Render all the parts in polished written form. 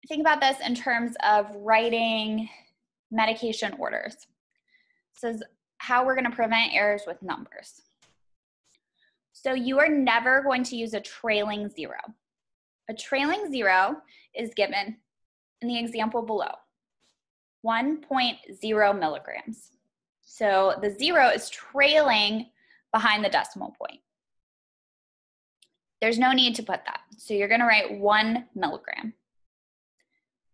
think about this in terms of writing medication orders. This is how we're going to prevent errors with numbers. So you are never going to use a trailing zero. A trailing zero is given in the example below, 1.0 milligrams. So the zero is trailing behind the decimal point. There's no need to put that. So you're going to write 1 milligram.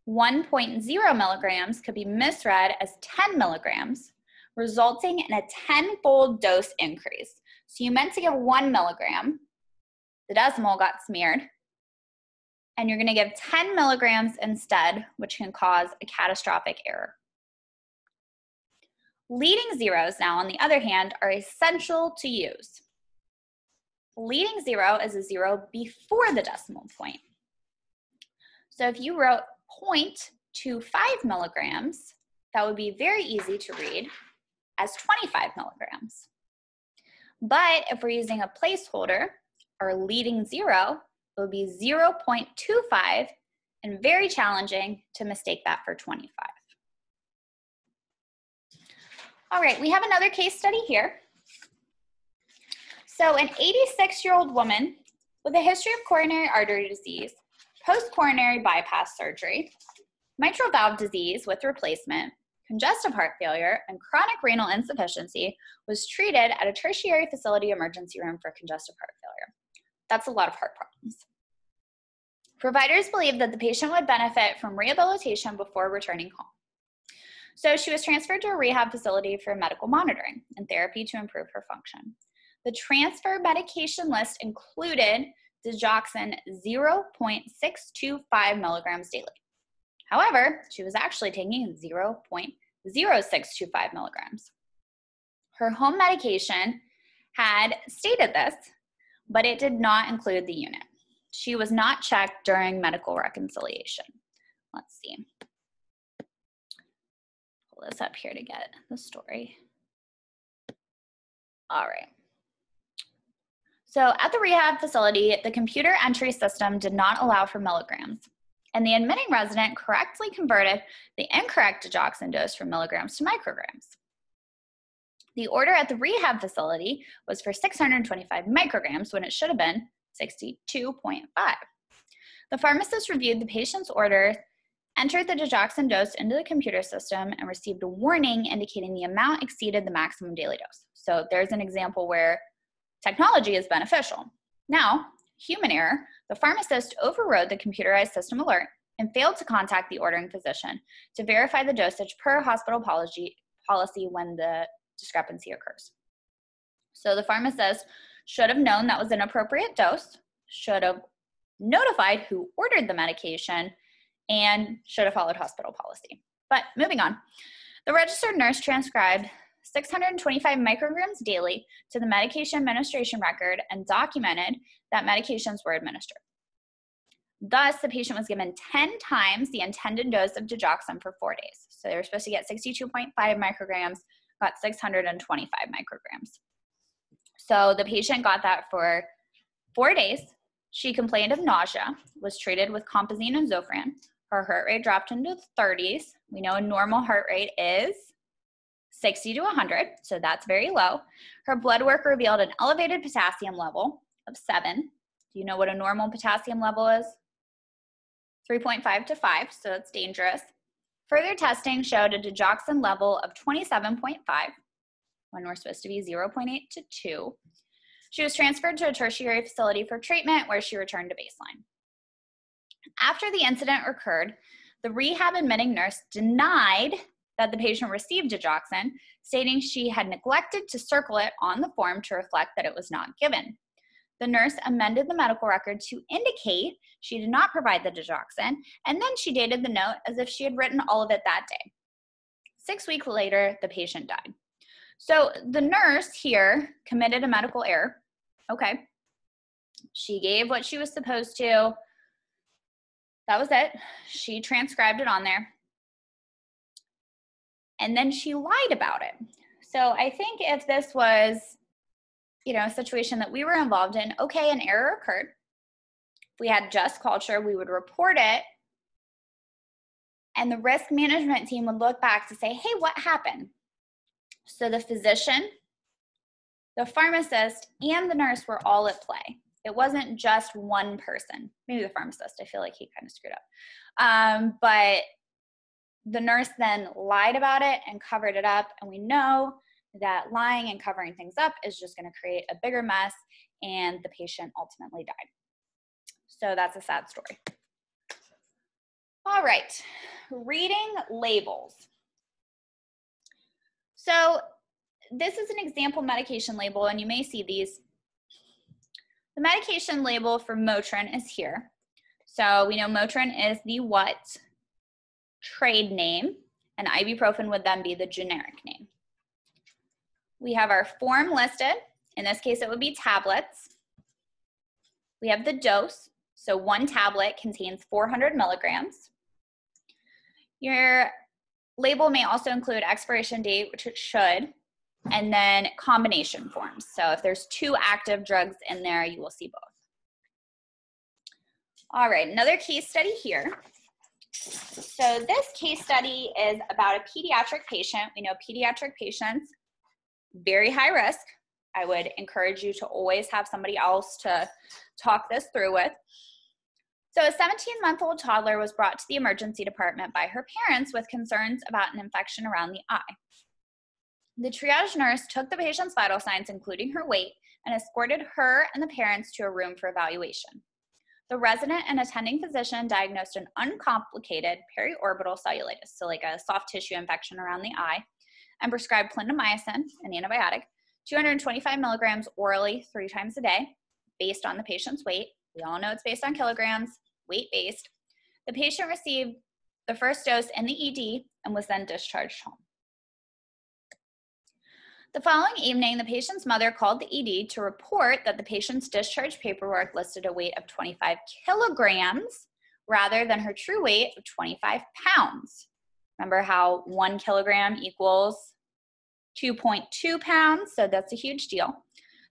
1.0 milligrams could be misread as 10 milligrams, resulting in a 10-fold dose increase. So you meant to give 1 milligram, the decimal got smeared, and you're going to give 10 milligrams instead, which can cause a catastrophic error. Leading zeros now, on the other hand, are essential to use. Leading zero is a zero before the decimal point. So if you wrote 0.25 milligrams, that would be very easy to read as 25 milligrams. But if we're using a placeholder, our leading zero, it would be 0.25 and very challenging to mistake that for 25. All right, we have another case study here. So an 86-year-old woman with a history of coronary artery disease, post-coronary bypass surgery, mitral valve disease with replacement, congestive heart failure, and chronic renal insufficiency was treated at a tertiary facility emergency room for congestive heart failure. That's a lot of heart problems. Providers believed that the patient would benefit from rehabilitation before returning home. So she was transferred to a rehab facility for medical monitoring and therapy to improve her function. The transfer medication list included digoxin 0.625 milligrams daily. However, she was actually taking 0.0625 milligrams. Her home medication had stated this, but it did not include the unit. She was not checked during medical reconciliation. Let's see. Pull this up here to get the story. All right. So at the rehab facility, the computer entry system did not allow for milligrams, and the admitting resident correctly converted the incorrect digoxin dose from milligrams to micrograms. The order at the rehab facility was for 625 micrograms when it should have been 62.5. The pharmacist reviewed the patient's order, entered the digoxin dose into the computer system, and received a warning indicating the amount exceeded the maximum daily dose. So there's an example where technology is beneficial. Now, human error, the pharmacist overrode the computerized system alert and failed to contact the ordering physician to verify the dosage per hospital policy when the discrepancy occurs. So the pharmacist should have known that was an appropriate dose, should have notified who ordered the medication, and should have followed hospital policy. But moving on, the registered nurse transcribed 625 micrograms daily to the medication administration record and documented that medications were administered. Thus, the patient was given 10 times the intended dose of digoxin for 4 days. So they were supposed to get 62.5 micrograms, got 625 micrograms. So the patient got that for 4 days. She complained of nausea, was treated with compazine and Zofran. Her heart rate dropped into the 30s. We know a normal heart rate is 60 to 100, so that's very low. Her blood work revealed an elevated potassium level of 7. Do you know what a normal potassium level is? 3.5 to 5, so that's dangerous. Further testing showed a digoxin level of 27.5, when we're supposed to be 0.8 to 2. She was transferred to a tertiary facility for treatment where she returned to baseline. After the incident occurred, the rehab admitting nurse denied that the patient received digoxin, stating she had neglected to circle it on the form to reflect that it was not given. The nurse amended the medical record to indicate she did not provide the digoxin, and then she dated the note as if she had written all of it that day. 6 weeks later, the patient died. So the nurse here committed a medical error. Okay. She gave what she was supposed to. That was it. She transcribed it on there. And then she lied about it. So I think if this was, a situation that we were involved in, okay, an error occurred. If we had just culture, we would report it And the risk management team would look back to say, hey, what happened? So the physician, the pharmacist, and the nurse were all at play. It wasn't just one person. Maybe the pharmacist, I feel like he kind of screwed up. But the nurse then lied about it and covered it up. And we know that lying and covering things up is just going to create a bigger mess, and the patient ultimately died. So that's a sad story. All right, reading labels. So this is an example medication label, and you may see these. The medication label for Motrin is here. So we know Motrin is the what trade name, and ibuprofen would then be the generic name. We have our form listed. In this case, it would be tablets. We have the dose. So one tablet contains 400 milligrams. Your label may also include expiration date, which it should, and then combination forms. So if there's 2 active drugs in there, you will see both. All right, another case study here. So this case study is about a pediatric patient. We know pediatric patients, very high risk. I would encourage you to always have somebody else to talk this through with. So a 17-month-old toddler was brought to the emergency department by her parents with concerns about an infection around the eye. The triage nurse took the patient's vital signs, including her weight, and escorted her and the parents to a room for evaluation. The resident and attending physician diagnosed an uncomplicated periorbital cellulitis, so like a soft tissue infection around the eye, and prescribed clindamycin, an antibiotic, 225 milligrams orally 3 times a day, based on the patient's weight. We all know it's based on kilograms, weight-based. The patient received the first dose in the ED and was then discharged home. The following evening, the patient's mother called the ED to report that the patient's discharge paperwork listed a weight of 25 kilograms rather than her true weight of 25 pounds. Remember how 1 kilogram equals 2.2 pounds, so that's a huge deal.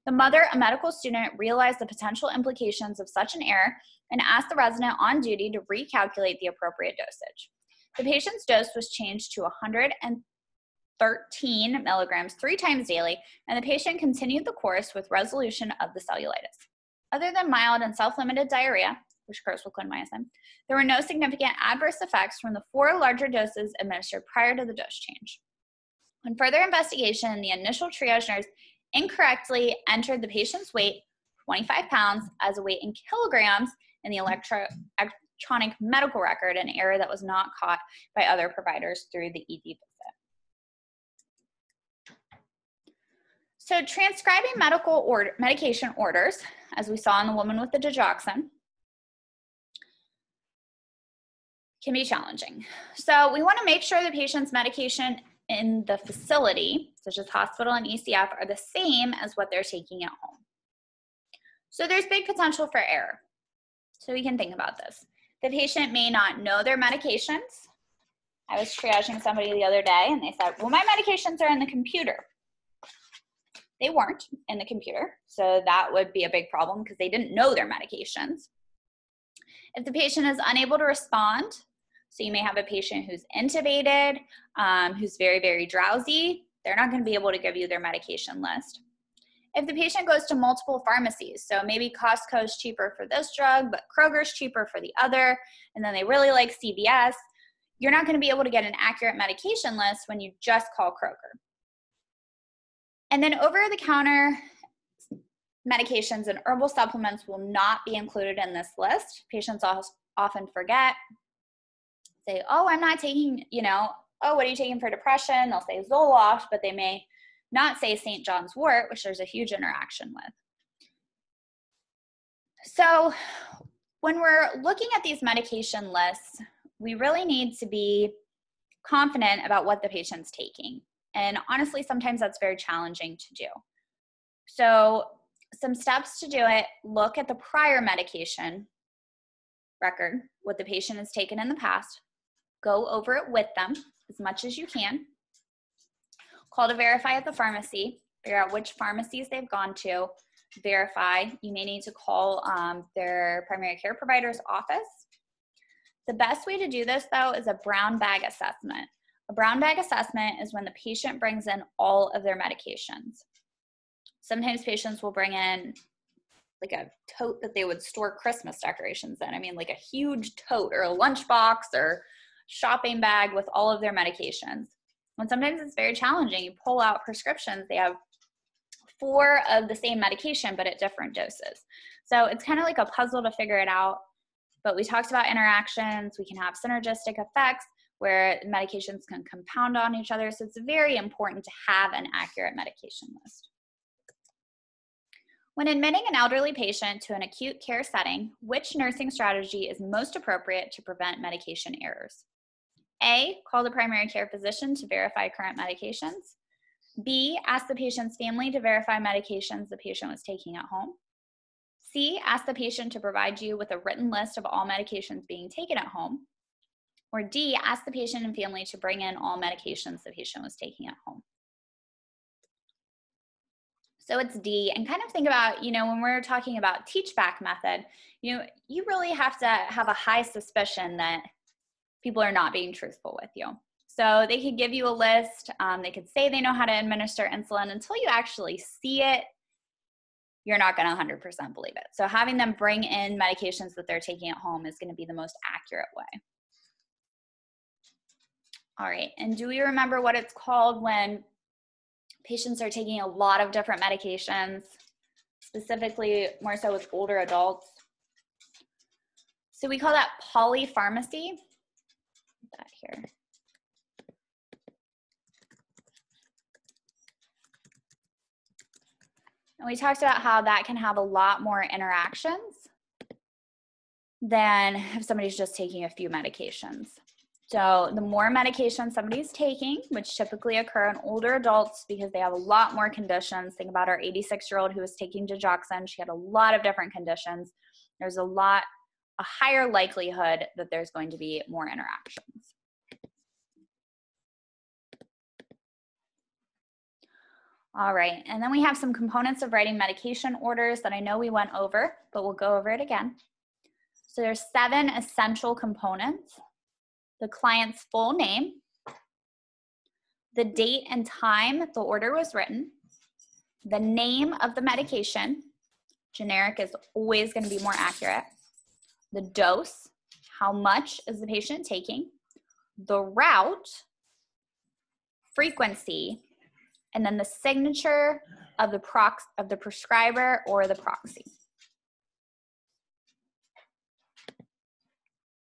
The mother, a medical student, realized the potential implications of such an error and asked the resident on duty to recalculate the appropriate dosage. The patient's dose was changed to 113 milligrams 3 times daily, and the patient continued the course with resolution of the cellulitis. Other than mild and self-limited diarrhea, which occurs with clindamycin, there were no significant adverse effects from the 4 larger doses administered prior to the dose change. On further investigation, the initial triage nurse incorrectly entered the patient's weight, 25 pounds, as a weight in kilograms in the electronic medical record, an error that was not caught by other providers through the ED visit. So transcribing medication orders, as we saw in the woman with the digoxin, can be challenging. So we want to make sure the patient's medication in the facility, such as hospital and ECF, are the same as what they're taking at home. So there's big potential for error. So we can think about this. The patient may not know their medications. I was triaging somebody the other day and they said, well, my medications are in the computer. They weren't in the computer, so that would be a big problem because they didn't know their medications. If the patient is unable to respond, so you may have a patient who's intubated, who's very, very drowsy, they're not going to be able to give you their medication list. If the patient goes to multiple pharmacies, so maybe Costco's cheaper for this drug, but Kroger's cheaper for the other, and then they really like CVS, you're not going to be able to get an accurate medication list when you just call Kroger. And then over-the-counter medications and herbal supplements will not be included in this list. Patients often forget, say, oh, I'm not taking, oh, what are you taking for depression? They'll say Zoloft, but they may not say St. John's wort, which there's a huge interaction with. So when we're looking at these medication lists, we really need to be confident about what the patient's taking. And honestly, sometimes that's very challenging to do. So some steps to do it: look at the prior medication record, what the patient has taken in the past, go over it with them as much as you can, call to verify at the pharmacy, figure out which pharmacies they've gone to, verify. You may need to call their primary care provider's office The best way to do this, though, is a brown bag assessment. A brown bag assessment is when the patient brings in all of their medications. Sometimes patients will bring in like a tote that they would store Christmas decorations in. I mean, like a huge tote or a lunchbox or shopping bag with all of their medications. And sometimes it's very challenging. You pull out prescriptions, they have 4 of the same medication, but at different doses. So it's kind of like a puzzle to figure it out. But we talked about interactions. We can have synergistic effects where medications can compound on each other. So it's very important to have an accurate medication list. When admitting an elderly patient to an acute care setting, which nursing strategy is most appropriate to prevent medication errors? A, call the primary care physician to verify current medications. B, ask the patient's family to verify medications the patient was taking at home. C, ask the patient to provide you with a written list of all medications being taken at home. Or D, ask the patient and family to bring in all medications the patient was taking at home. So it's D, and kind of think about, when we're talking about teach-back method, you really have to have a high suspicion that people are not being truthful with you. So they could give you a list, they could say they know how to administer insulin. Until you actually see it, you're not going to 100% believe it. So having them bring in medications that they're taking at home is going to be the most accurate way. All right, and do we remember what it's called when patients are taking a lot of different medications, specifically more so with older adults? So we call that polypharmacy. Put that here. And we talked about how that can have a lot more interactions than if somebody's just taking a few medications. So the more medication somebody's taking, which typically occur in older adults because they have a lot more conditions. Think about our 86-year-old who was taking digoxin. She had a lot of different conditions. There's a higher likelihood that there's going to be more interactions. All right, and then we have some components of writing medication orders that I know we went over, but we'll go over it again. So there's 7 essential components. The client's full name, the date and time the order was written, the name of the medication, generic is always going to be more accurate, the dose, how much is the patient taking, the route, frequency, and then the signature of the prescriber or the proxy.